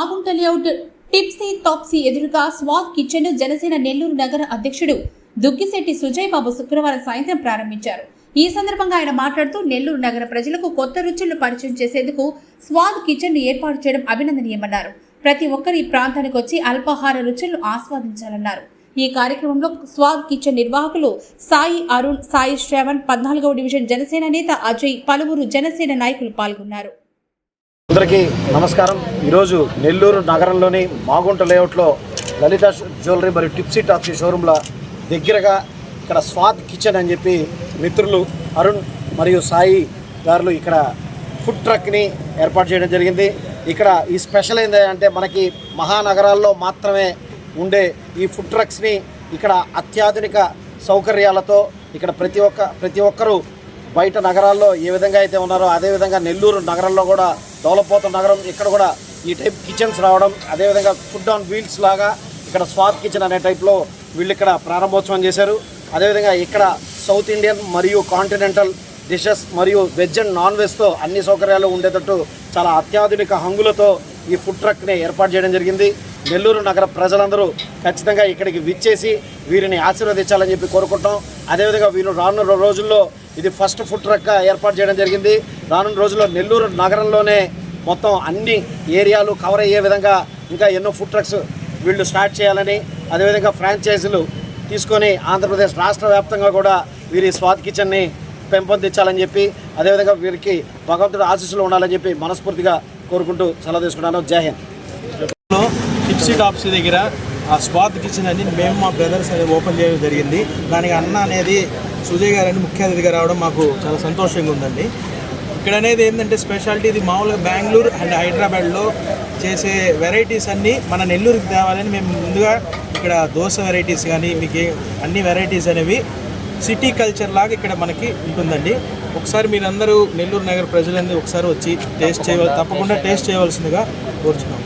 Magunta layout టిప్సీ Taapsee ఎదురుగా స్వాద్ kitchen Janasena Nellore నగర అధ్యక్షుడు దుగ్గిశెట్టి సుజయ్ బాబు శుక్రవారం సాయంత్రం ప్రారంభించారు. ఈ సందర్భంగా ఆయన మాట్లాడుతూ నెల్లూరు నగర ప్రజలకు కొత్త రుచులను పరిచయం చేసేందుకు స్వాద్ కిచెన్ ఏర్పాటు చేయడం అభినందనీయమన్నారు. ప్రతి ఒక్కరు ఈ ప్రాంతానికి వచ్చి అల్పాహార రుచులను ఆస్వాదించాలన్నారు. ఈ కార్యక్రమంలో స్వాద్ కిచెన్ నిర్వాహకులు సాయి అరుణ్, సాయి శ్రవణ్, 14వ డివిజన్ జనసేన నేత అజయ్, పలువురు జనసేన నాయకులు పాల్గొన్నారు. అందరికీ నమస్కారం. ఈరోజు నెల్లూరు నగరంలోని మాగుంట లేఅవుట్లో లలిత జ్యువెలరీ మరియు టిప్సీ టాప్సీ షోరూంల దగ్గరగా ఇక్కడ స్వాద్ కిచెన్ అని చెప్పి మిత్రులు అరుణ్ మరియు సాయి గారు ఇక్కడ ఫుడ్ ట్రక్ని ఏర్పాటు చేయడం జరిగింది. ఇక్కడ ఈ స్పెషల్ ఏంటంటే మనకి మహానగరాల్లో మాత్రమే ఉండే ఈ ఫుడ్ ట్రక్స్ని ఇక్కడ అత్యాధునిక సౌకర్యాలతో ఇక్కడ ప్రతి ఒక్కరూ బయట నగరాల్లో ఏ విధంగా అయితే ఉన్నారో అదేవిధంగా నెల్లూరు నగరంలో కూడా డెవలప్ అవుతున్న నగరం ఇక్కడ కూడా ఈ టైప్ కిచెన్స్ రావడం, అదేవిధంగా ఫుడ్ ఆన్ వీల్స్ లాగా ఇక్కడ స్వాద్ కిచెన్ అనే టైప్లో వీళ్ళు ఇక్కడ ప్రారంభోత్సవం చేశారు. అదేవిధంగా ఇక్కడ సౌత్ ఇండియన్ మరియు కాంటినెంటల్ డిషెస్ మరియు వెజ్ అండ్ నాన్ వెజ్తో అన్ని సౌకర్యాలు ఉండేటట్టు చాలా అత్యాధునిక హంగులతో ఈ ఫుడ్ ట్రక్ని ఏర్పాటు చేయడం జరిగింది. నెల్లూరు నగర ప్రజలందరూ ఖచ్చితంగా ఇక్కడికి విచ్చేసి వీరిని ఆశీర్వదించాలని చెప్పి కోరుకుంటాం. అదేవిధంగా వీళ్ళు రానున్న రోజుల్లో ఇది ఫస్ట్ ఫుడ్ ట్రక్గా ఏర్పాటు చేయడం జరిగింది. రానున్న రోజుల్లో నెల్లూరు నగరంలోనే మొత్తం అన్ని ఏరియాలు కవర్ అయ్యే విధంగా ఇంకా ఎన్నో ఫుడ్ ట్రక్స్ వీళ్ళు స్టార్ట్ చేయాలని, అదేవిధంగా ఫ్రాంచైజీలు తీసుకొని ఆంధ్రప్రదేశ్ రాష్ట్ర వ్యాప్తంగా కూడా వీరి స్వాద్ కిచెన్ని పెంపొందించాలని చెప్పి, అదేవిధంగా వీరికి భగవంతుడు ఆశీస్సులు ఉండాలని చెప్పి మనస్ఫూర్తిగా కోరుకుంటూ సెలవు తీసుకున్నాను. జై హింద్. టిప్సీ టాప్సీ దగ్గర ఆ స్వాద్ కిచెన్ అని మేము మా బ్రదర్స్ అనేది ఓపెన్ చేయడం జరిగింది. దానికి అన్న అనేది సుజయ్ గారు అని ముఖ్య అతిథిగా రావడం మాకు చాలా సంతోషంగా ఉందండి. ఇక్కడ అనేది ఏంటంటే స్పెషాలిటీ ఇది మామూలుగా బెంగళూరు అండ్ హైదరాబాద్లో చేసే వెరైటీస్ అన్నీ మన నెల్లూరుకి తేవాలని మేము ముందుగా ఇక్కడ దోశ వెరైటీస్ కానీ మీకు అన్ని వెరైటీస్ అనేవి సిటీ కల్చర్ లాగా ఇక్కడ మనకి ఉంటుందండి. ఒకసారి మీరందరూ నెల్లూరు నగర ప్రజలందరూ ఒకసారి వచ్చి తప్పకుండా టేస్ట్ చేయవలసిందిగా కోరుచున్నాం.